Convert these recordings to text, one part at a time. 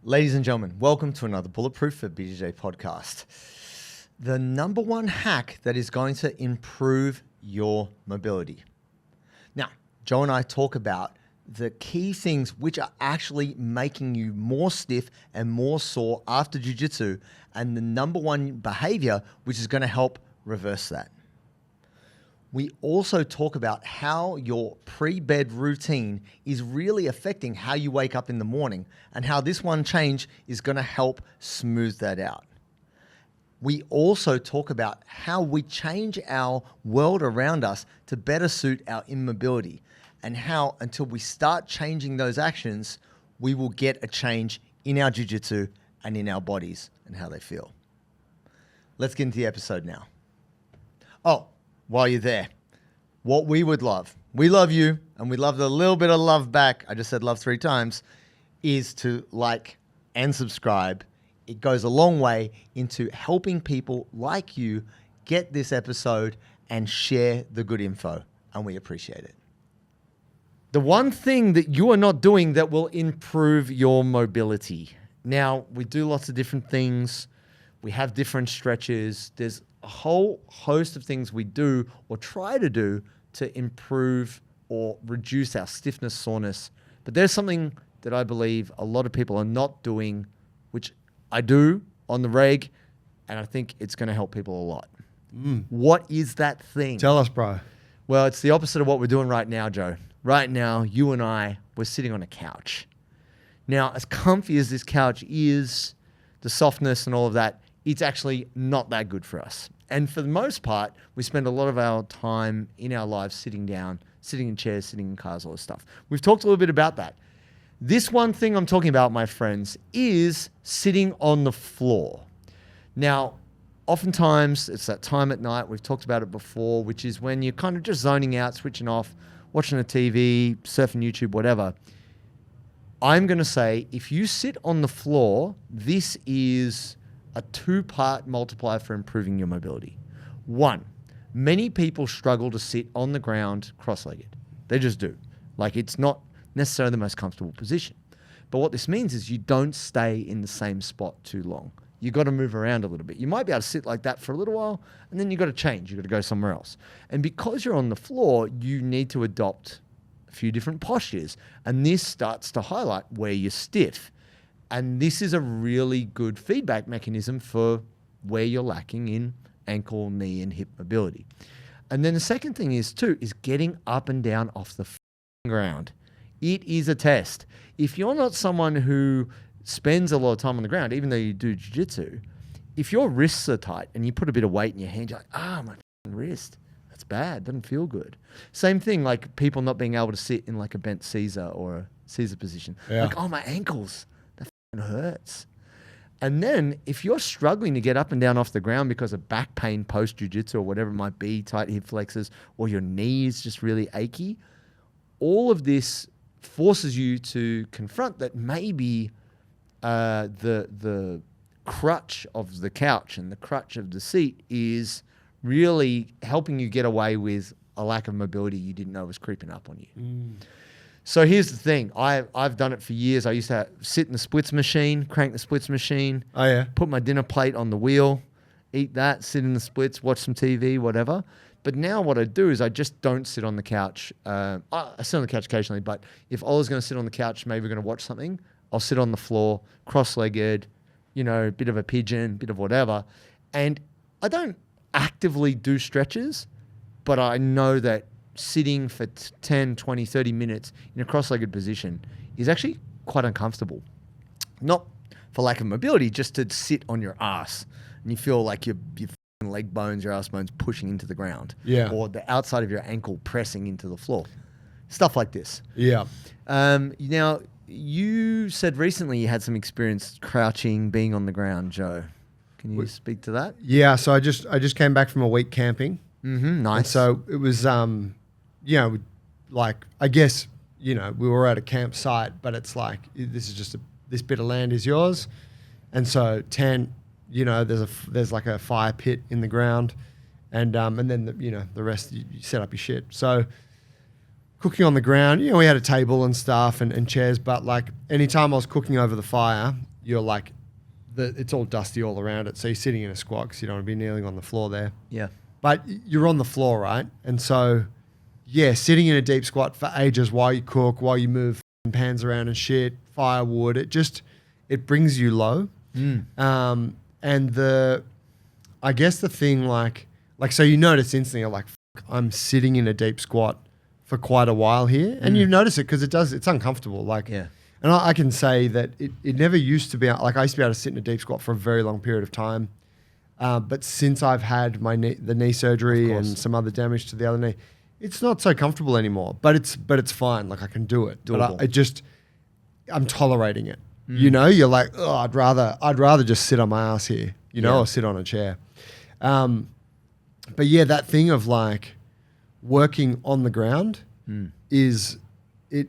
Ladies and gentlemen, welcome to another Bulletproof for BJJ podcast. The number one hack that is going to improve your mobility. Now, Joe and I talk about the key things which are actually making you more stiff and more sore after jiu-jitsu, and the number one behavior which is going to help reverse that. We also talk about how your pre-bed routine is really affecting how you wake up in the morning and how this one change is going to help smooth that out. We also talk about how we change our world around us to better suit our immobility, and how until we start changing those actions, we will get a change in our jiu-jitsu and in our bodies and how they feel. Let's get into the episode now. Oh, while you're there, what we would love, we love you, and we love the little bit of love back, I just said love 3 times, is to like and subscribe. It goes a long way into helping people like you get this episode and share the good info, and we appreciate it. The one thing that you are not doing that will improve your mobility. Now, we do lots of different things. We have different stretches. There's a whole host of things we do or try to do to improve or reduce our stiffness, soreness. But there's something that I believe a lot of people are not doing, which I do on the reg, and I think it's going to help people a lot. What is that thing? Tell us, bro. Well, it's the opposite of what we're doing right now, Joe. Right now, you and I, we're sitting on a couch. Now, as comfy as this couch is, the softness and all of that, it's actually not that good for us. And for the most part, we spend a lot of our time in our lives sitting down, sitting in chairs, sitting in cars, all this stuff. We've talked a little bit about that. This one thing I'm talking about, my friends, is sitting on the floor. Now, oftentimes, it's that time at night, we've talked about it before, which is when you're kind of just zoning out, switching off, watching the TV, surfing YouTube, whatever. I'm going to say, if you sit on the floor, this is a 2-part multiplier for improving your mobility. 1, many people struggle to sit on the ground cross-legged. They just do. Like, it's not necessarily the most comfortable position. But what this means is you don't stay in the same spot too long. You got to move around a little bit. You might be able to sit like that for a little while, and then you got to change. You got to go somewhere else. And because you're on the floor, you need to adopt a few different postures. And this starts to highlight where you're stiff. And this is a really good feedback mechanism for where you're lacking in ankle, knee, and hip mobility. And then the second thing is getting up and down off the ground. It is a test. If you're not someone who spends a lot of time on the ground, even though you do jiu-jitsu, if your wrists are tight and you put a bit of weight in your hand, you're like, my wrist, that's bad, doesn't feel good. Same thing, like people not being able to sit in like a bent Caesar or a Caesar position. Yeah. Like, my ankles, that hurts. And then if you're struggling to get up and down off the ground because of back pain post jiu-jitsu or whatever it might be, tight hip flexors, or your knee is just really achy, all of this forces you to confront that maybe the crutch of the couch and the crutch of the seat is really helping you get away with a lack of mobility you didn't know was creeping up on you. So here's the thing. I've done it for years. I used to sit in the splits machine, crank the splits machine, put my dinner plate on the wheel, eat that, sit in the splits, watch some TV, whatever. But now what I do is I just don't sit on the couch. I sit on the couch occasionally, but if Ola's going to sit on the couch, maybe we're going to watch something, I'll sit on the floor, cross-legged, bit of a pigeon, bit of whatever. And I don't actively do stretches, but I know that sitting for 10, 20, 30 minutes in a cross-legged position is actually quite uncomfortable. Not for lack of mobility, just to sit on your ass and you feel like your leg bones, your ass bones pushing into the ground. Yeah. Or the outside of your ankle pressing into the floor. Stuff like this. Yeah. Now, you said recently you had some experience crouching, being on the ground, Joe. Can you speak to that? Yeah, so I just came back from a week camping. Nice. And so it was, like, I guess, we were at a campsite, but it's like, this is just this bit of land is yours. And so tent, there's like a fire pit in the ground, and then the rest you set up your shit. So cooking on the ground, we had a table and stuff and chairs, but like anytime I was cooking over the fire, you're like, it's all dusty all around it. So you're sitting in a squat because you don't want to be kneeling on the floor there. Yeah. But you're on the floor, right? And so, yeah, sitting in a deep squat for ages while you cook, while you move pans around and shit, firewood, it brings you low. And I guess the thing like so you notice instantly, like, I'm sitting in a deep squat for quite a while here. And you notice it because it's uncomfortable. Like, Yeah. And I can say that it never used to be, like I used to be able to sit in a deep squat for a very long period of time. But since I've had the knee surgery and some other damage to the other knee, it's not so comfortable anymore. But it's fine. Like I can do it. Doable. But I'm tolerating it. You know, you're like, oh, I'd rather just sit on my ass here, or sit on a chair. But yeah, that thing of like working on the ground is it.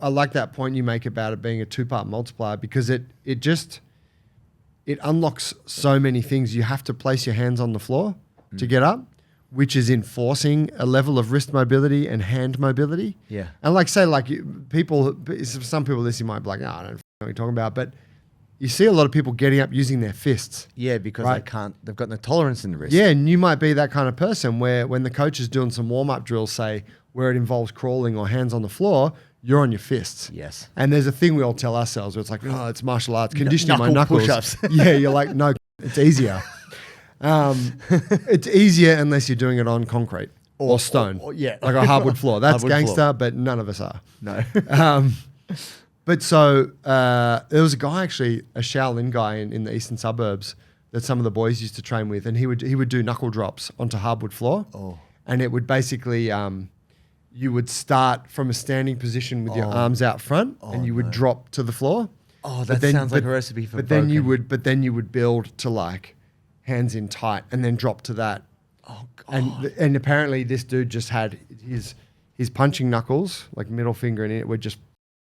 I like that point you make about it being a 2-part multiplier because it unlocks so many things. You have to place your hands on the floor to get up, which is enforcing a level of wrist mobility and hand mobility. Yeah. And like say like some people listening might be like, no, I don't know what you're talking about, but you see a lot of people getting up using their fists. Yeah, because they've got no tolerance in the wrist. Yeah, and you might be that kind of person where when the coach is doing some warm-up drills, say, where it involves crawling or hands on the floor, you're on your fists. Yes. And there's a thing we all tell ourselves where it's like, oh, it's martial arts, conditioning my knuckles. Push-ups. Yeah, you're like, no, it's easier. It's easier unless you're doing it on concrete or stone. Yeah. Like a hardwood floor. That's Hardwood gangster, floor. but none of us are. No. But so there was a guy actually, a Shaolin guy in the eastern suburbs that some of the boys used to train with, and he would do knuckle drops onto hardwood floor. Oh. And it would basically, you would start from a standing position with your arms out front, and you would drop to the floor. Oh, that sounds like a recipe for then you would build to like hands in tight, and then drop to that. Oh God. And apparently this dude just had his punching knuckles, like middle finger and it, were just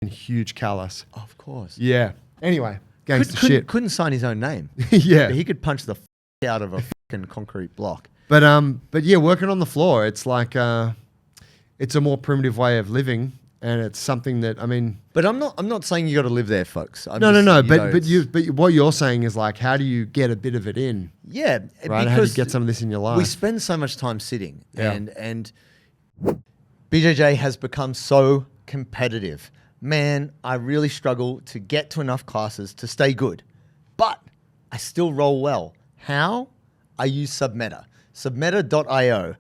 huge callus. Of course. Yeah. Anyway, gangster shit. Couldn't sign his own name. Yeah. But he could punch the out of a fucking concrete block. But yeah, working on the floor, it's like it's a more primitive way of living, and it's something that But I'm not saying you got to live there, folks. No. But what you're saying is like, how do you get a bit of it in? Yeah. Right. How do you get some of this in your life? We spend so much time sitting, Yeah. and BJJ has become so competitive. Man, I really struggle to get to enough classes to stay good, but I still roll well. How? I use Submeta, submeta.io.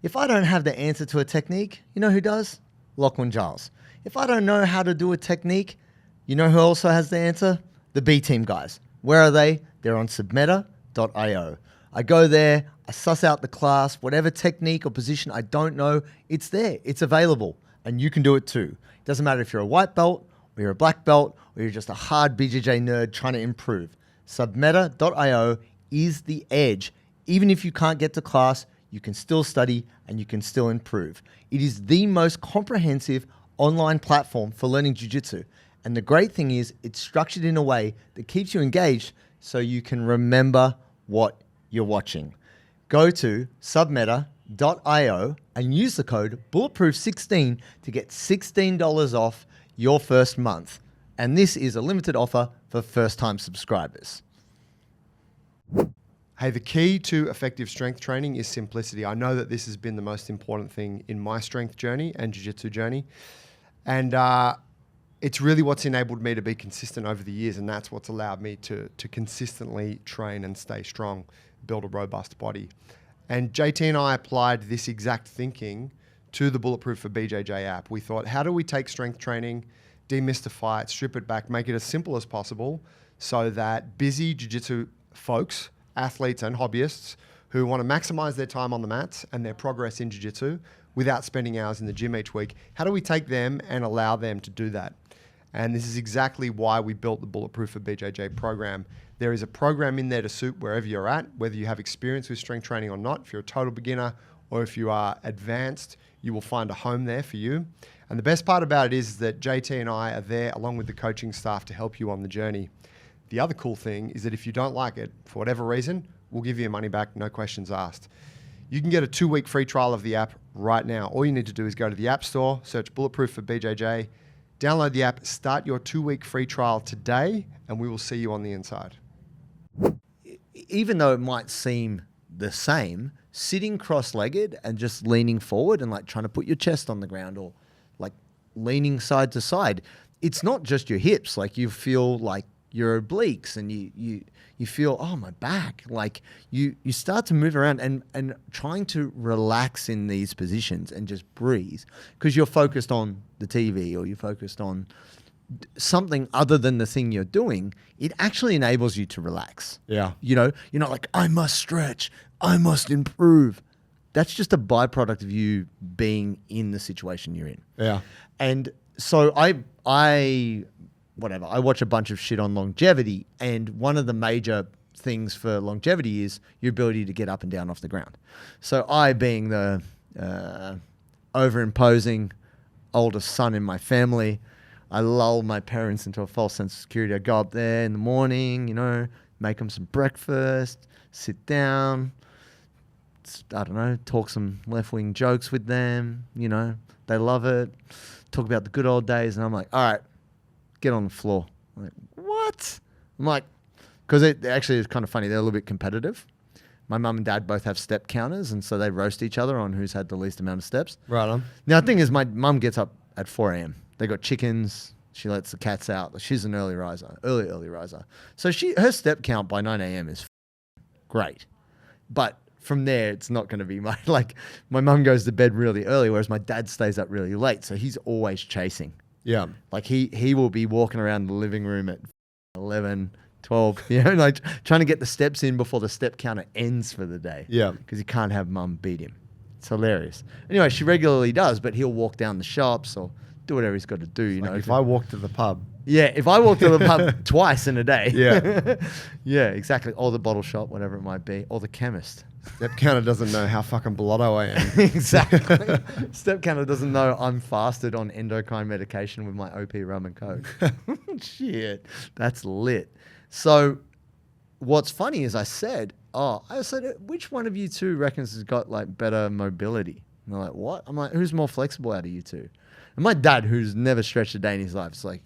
If I don't have the answer to a technique, you know who does? Lachlan Giles. If I don't know how to do a technique, you know who also has the answer? The B Team guys. Where are they? They're on submeta.io. I go there, I suss out the class, whatever technique or position I don't know, it's there, it's available, and you can do it too. Doesn't matter if you're a white belt, or you're a black belt, or you're just a hard BJJ nerd trying to improve. Submeta.io is the edge. Even if you can't get to class, you can still study and you can still improve. It is the most comprehensive online platform for learning jiu-jitsu. And the great thing is it's structured in a way that keeps you engaged so you can remember what you're watching. Go to submeta.io and use the code Bulletproof16 to get $16 off your first month. And this is a limited offer for first-time subscribers. Hey, the key to effective strength training is simplicity. I know that this has been the most important thing in my strength journey and jiu-jitsu journey. And it's really what's enabled me to be consistent over the years, and that's what's allowed me to consistently train and stay strong, build a robust body. And JT and I applied this exact thinking to the Bulletproof for BJJ app. We thought, how do we take strength training, demystify it, strip it back, make it as simple as possible so that busy jiu-jitsu folks, athletes and hobbyists who want to maximize their time on the mats and their progress in jiu-jitsu without spending hours in the gym each week, how do we take them and allow them to do that? And this is exactly why we built the Bulletproof for BJJ program. There is a program in there to suit wherever you're at, whether you have experience with strength training or not. If you're a total beginner or if you are advanced, you will find a home there for you. And the best part about it is that JT and I are there along with the coaching staff to help you on the journey. The other cool thing is that if you don't like it, for whatever reason, we'll give you your money back, no questions asked. You can get a 2-week free trial of the app right now. All you need to do is go to the App Store, search Bulletproof for BJJ, Download the app, start your 2-week free trial today, and we will see you on the inside. Even though it might seem the same, sitting cross-legged and just leaning forward and like trying to put your chest on the ground or like leaning side to side, it's not just your hips. Like you feel like your obliques and you feel, oh, my back. Like you start to move around and trying to relax in these positions and just breathe because you're focused on the TV or you're focused on something other than the thing you're doing. It actually enables you to relax. Yeah. You know, you're not like, I must stretch, I must improve. That's just a byproduct of you being in the situation you're in. Yeah. And so I watch a bunch of shit on longevity, and one of the major things for longevity is your ability to get up and down off the ground. So I, being the over-imposing oldest son in my family, I lull my parents into a false sense of security. I go up there in the morning, you know, make them some breakfast, sit down, I don't know, talk some left-wing jokes with them, you know, they love it, talk about the good old days, and I'm like, all right, get on the floor. I'm like, what? I'm like, because it actually is kind of funny. They're a little bit competitive. My mum and dad both have step counters, and so they roast each other on who's had the least amount of steps. Right on. Now, the thing is, my mum gets up at 4 a.m. They got chickens. She lets the cats out. She's an early riser. So her step count by 9 a.m. is great. But from there, it's not going to be my mum goes to bed really early, whereas my dad stays up really late. So he's always chasing. Yeah. Like he will be walking around the living room at 11, 12, you know, like trying to get the steps in before the step counter ends for the day. Yeah. Because he can't have mum beat him. It's hilarious. Anyway, she regularly does, but he'll walk down the shops or do whatever he's got to do, you know. If I walk to the pub. Yeah, if I walk to the pub twice in a day. Yeah. Yeah, exactly. Or the bottle shop, whatever it might be. Or the chemist. Step counter doesn't know how fucking blotto I am. Exactly. Step counter doesn't know I'm fasted on endocrine medication with my OP rum and coke. Shit, that's lit. So what's funny is I said, which one of you two reckons has got like better mobility? And they're like, what? I'm like, who's more flexible out of you two? And my dad, who's never stretched a day in his life, is like,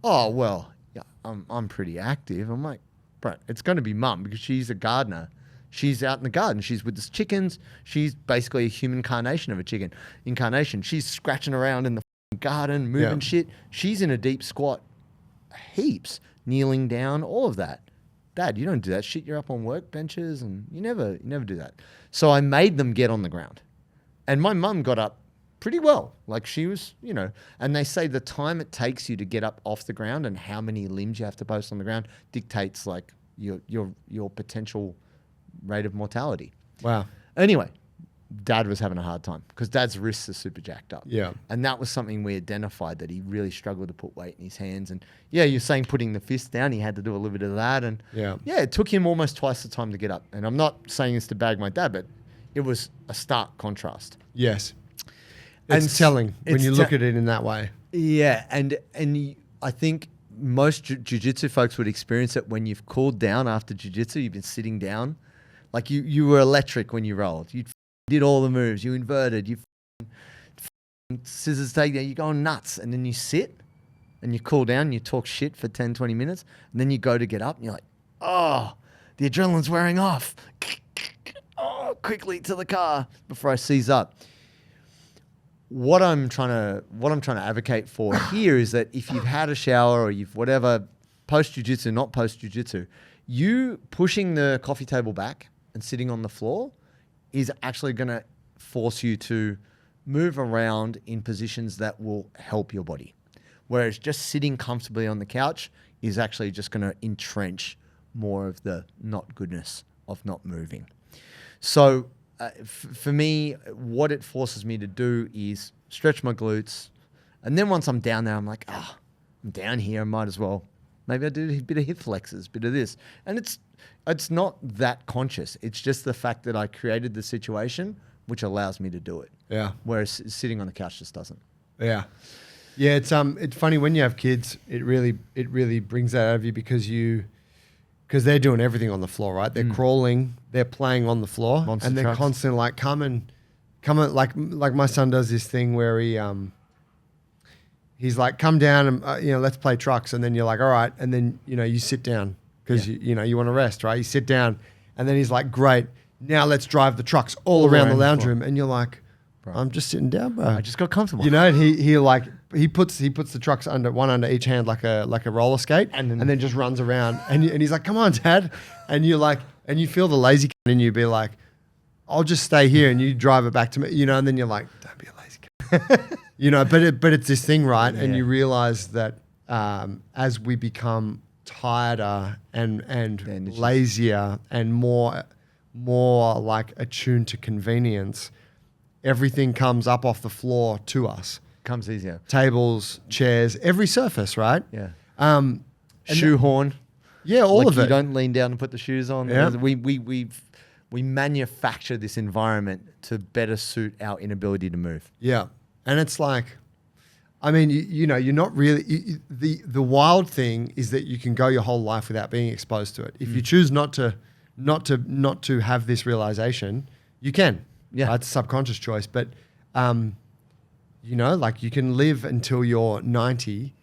oh, well, yeah, I'm pretty active. I'm like, bro, it's going to be mum because she's a gardener. She's out in the garden. She's with the chickens. She's basically a human incarnation of a chicken. She's scratching around in the garden, moving shit. She's in a deep squat, heaps, kneeling down, all of that. Dad, you don't do that shit. You're up on work benches and you never do that. So I made them get on the ground. And my mum got up pretty well. Like she was, you know, and they say the time it takes you to get up off the ground and how many limbs you have to post on the ground dictates like your potential rate of mortality. Wow. Anyway, Dad was having a hard time because Dad's wrists are super jacked up. Yeah. And that was something we identified, that he really struggled to put weight in his hands. And yeah, you're saying putting the fist down, he had to do a little bit of that. And yeah, it took him almost twice the time to get up. And I'm not saying this to bag my dad, but it was a stark contrast. Yes. It's telling when you look at it in that way. Yeah. And I think most jiu-jitsu folks would experience it when you've cooled down after jiu-jitsu, you've been sitting down. Like you were electric when you rolled. You did all the moves. You inverted. You scissors takedown. You're going nuts. And then you sit and you cool down. And you talk shit for 10, 20 minutes. And then you go to get up and you're like, oh, the adrenaline's wearing off. Oh, quickly to the car before I seize up. What I'm trying to advocate for here is that if you've had a shower or you've whatever, post jiu-jitsu, not post jiu-jitsu, you pushing the coffee table back and sitting on the floor is actually going to force you to move around in positions that will help your body. Whereas just sitting comfortably on the couch is actually just going to entrench more of the not goodness of not moving. So for me, what it forces me to do is stretch my glutes. And then once I'm down there, I'm like, I'm down here. I might as well. Maybe I do a bit of hip flexors, bit of this. And it's not that conscious. It's just the fact that I created the situation which allows me to do it. Yeah. Whereas sitting on the couch just doesn't. Yeah. Yeah, it's funny when you have kids, it really brings that out of you because they're doing everything on the floor, right? They're crawling, they're playing on the floor, Monster and they're trucks. constantly like come and like my son does this thing where he's like, come down and, let's play trucks. And then you're like, all right. And then, you sit down because, you want to rest, right? You sit down and then he's like, great. Now let's drive the trucks all around the lounge room. And you're like, bro, I'm just sitting down, bro. I just got comfortable. And he puts the trucks one under each hand like a roller skate and then just runs around and he's like, come on, Dad. And you're like, and you feel the lazy kid in you be like, I'll just stay here and you drive it back to me, and then you're like, don't be a lazy kid. But it's this thing, right? Yeah. And you realize that as we become tireder and lazier and more like attuned to convenience, everything comes up off the floor to us. Comes easier. Tables, chairs, every surface, right? Yeah. Shoehorn. Yeah, all of it. You don't lean down and put the shoes on. Yeah. We manufacture this environment to better suit our inability to move. Yeah. And it's like, I mean, you're not really, the wild thing is that you can go your whole life without being exposed to it. If you choose not to have this realization, you can. Yeah. It's a subconscious choice. But, like you can live until you're 90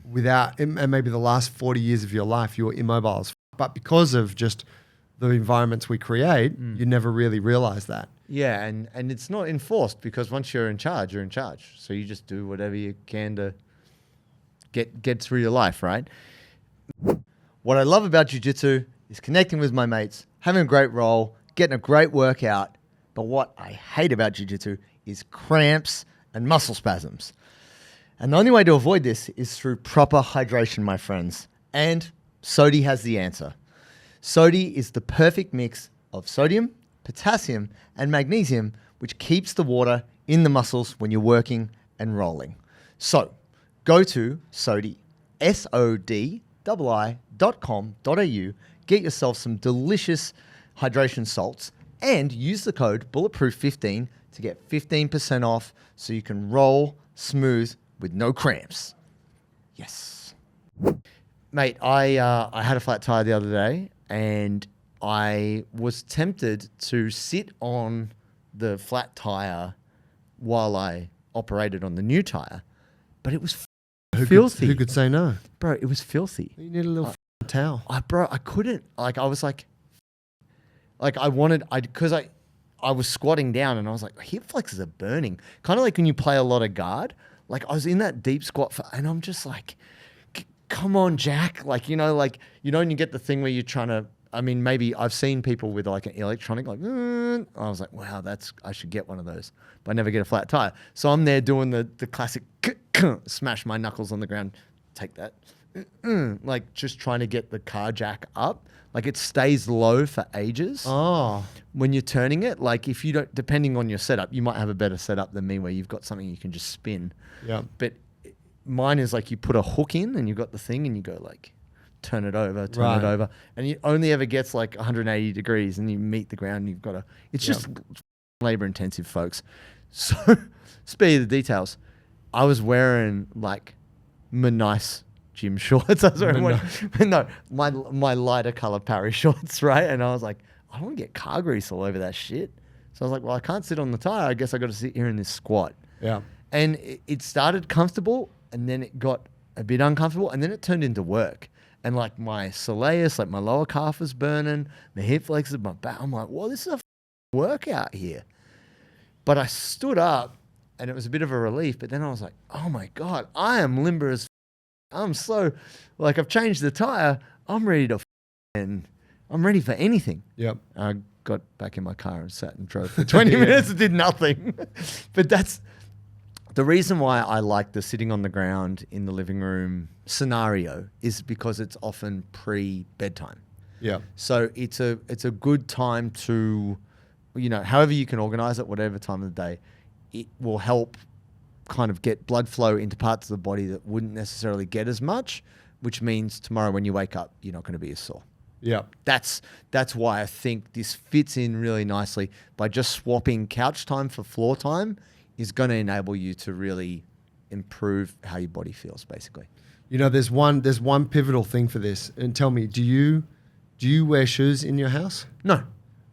without, and maybe the last 40 years of your life, you're immobile as f***. But because of just the environments we create, you never really realize that. Yeah, and it's not enforced because once you're in charge, you're in charge. So you just do whatever you can to get through your life, right? What I love about jiu-jitsu is connecting with my mates, having a great roll, getting a great workout. But what I hate about jiu-jitsu is cramps and muscle spasms. And the only way to avoid this is through proper hydration, my friends. And Sodi has the answer. Sodi is the perfect mix of sodium, potassium, and magnesium, which keeps the water in the muscles when you're working and rolling. So go to Sodi, sodi.com.au, get yourself some delicious hydration salts, and use the code Bulletproof15 to get 15% off so you can roll smooth with no cramps. Yes. Mate, I had a flat tire the other day and I was tempted to sit on the flat tire while I operated on the new tire, but it was filthy. Who could say no? Bro, it was filthy. You need a little towel. I couldn't. I was like I was squatting down and I was like, hip flexors are burning. Kind of like when you play a lot of guard. Like I was in that deep squat and I'm just like, come on, Jack. Like, when you get the thing where you're trying to, maybe I've seen people with like an electronic, like, I was like, wow, I should get one of those, but I never get a flat tire. So I'm there doing the classic smash my knuckles on the ground, take that, like just trying to get the car jack up. Like it stays low for ages. Oh. When you're turning it, like if you don't, depending on your setup, you might have a better setup than me where you've got something you can just spin. Yeah. But mine is like you put a hook in and you've got the thing and you go like, turn it over. And it only ever gets like 180 degrees and you meet the ground and you've got to, it's just labor intensive, folks. So, spare you the details. I was wearing like my nice gym shorts. I was wearing my lighter color Parry shorts, right? And I was like, I don't want to get car grease all over that shit. So I was like, well, I can't sit on the tire. I guess I got to sit here in this squat. Yeah. And it started comfortable and then it got a bit uncomfortable and then it turned into work. And like my soleus, like my lower calf was burning, my hip flexors, my back. I'm like, well, this is a workout here. But I stood up and it was a bit of a relief. But then I was like, oh my God, I am limber as I'm so, like I've changed the tire. I'm ready to and I'm ready for anything. Yep. I got back in my car and sat and drove for 20 minutes and did nothing. But that's the reason why I like the sitting on the ground in the living room scenario is because it's often pre-bedtime. Yeah. So it's a good time to, however you can organize it, whatever time of the day, it will help kind of get blood flow into parts of the body that wouldn't necessarily get as much, which means tomorrow when you wake up, you're not going to be as sore. Yeah. That's why I think this fits in really nicely. By just swapping couch time for floor time is going to enable you to really improve how your body feels, basically. There's one pivotal thing for this. And tell me, do you wear shoes in your house? No.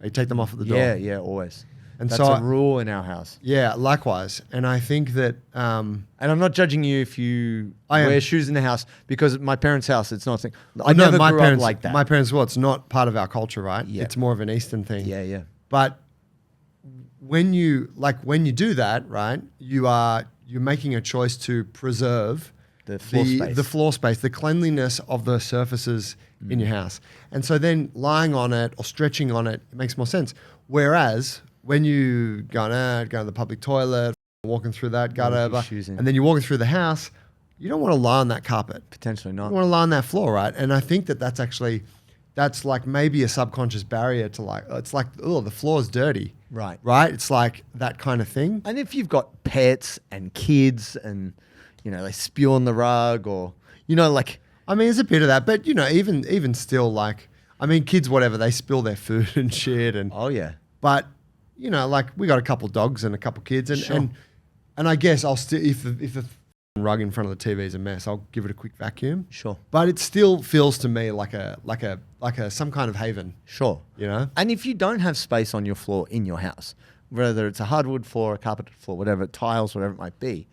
You take them off at the door? Yeah, always. And That's so a rule in our house. yeah, likewise. And I think that And I'm not judging you if you I am. wear shoes in the house, because at my parents' house, it's not a thing. I no, never my grew parents up like that. My parents, well, it's not part of our culture, right? Yeah. It's more of an Eastern thing. Yeah, yeah. But when you do that, right, you're making a choice to preserve The floor space. the floor space, the cleanliness of the surfaces in your house. And so then lying on it or stretching on it, it makes more sense. Whereas when you go to the public toilet, walking through that gutter, your shoes in. and then you're walking through the house, you don't want to lie on that carpet. Potentially You not. want to lie on that floor, right? And I think that's like maybe a subconscious barrier to like, it's like, oh, the floor's dirty. Right. Right? It's like that kind of thing. And if you've got pets and kids and, you know, they spew on the rug or, you know, like, I mean, there's a bit of that, but you know, even still, like, I mean, kids, whatever, they spill their food and shit, and oh yeah, but you know, like we got a couple dogs and a couple kids, and Sure. and I guess I'll still if the rug in front of the TV is a mess, I'll give it a quick vacuum. sure, But it still feels to me like a some kind of haven, sure. you know? And if you don't have space on your floor in your house, whether it's a hardwood floor, a carpeted floor, whatever, tiles, whatever it might be,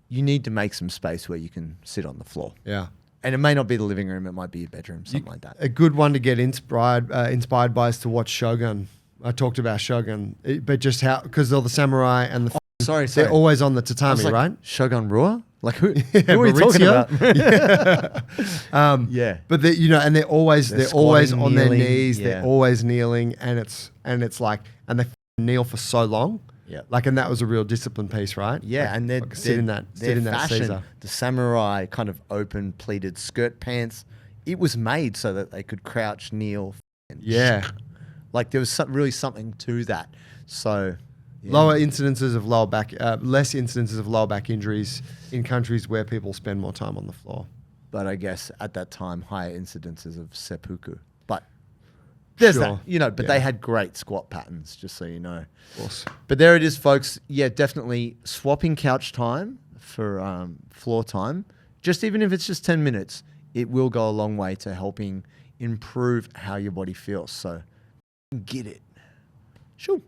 you need to make some space where you can sit on the floor. Yeah. And it may not be the living room; it might be your bedroom, something like that. A good one to get inspired by is to watch Shogun. I talked about Shogun, but just how, because all the samurai and the Sorry, they're always on the I was tatami, like, right? Shogun Rua? Like who are you talking Maurizio? about? Yeah. But you know, and they're always squatting, on their kneeling, knees. yeah. They're always kneeling, and it's like, and they kneel for so long. Yeah. Like, and that was a real discipline piece, right? Yeah, Like, and they're, like sit in that fashion, Caesar. the samurai kind of open pleated skirt pants, it was made so that they could crouch, kneel. And Yeah. like there was really something to that. So yeah. Less incidences of lower back injuries in countries where people spend more time on the floor. But I guess at that time, higher incidences of seppuku. But there's Sure. that, you know, but Yeah. they had great squat patterns, just so you know. Of course. But there it is, folks. Yeah, definitely swapping couch time for floor time. Just even if it's just 10 minutes, it will go a long way to helping improve how your body feels. So get it. Sure.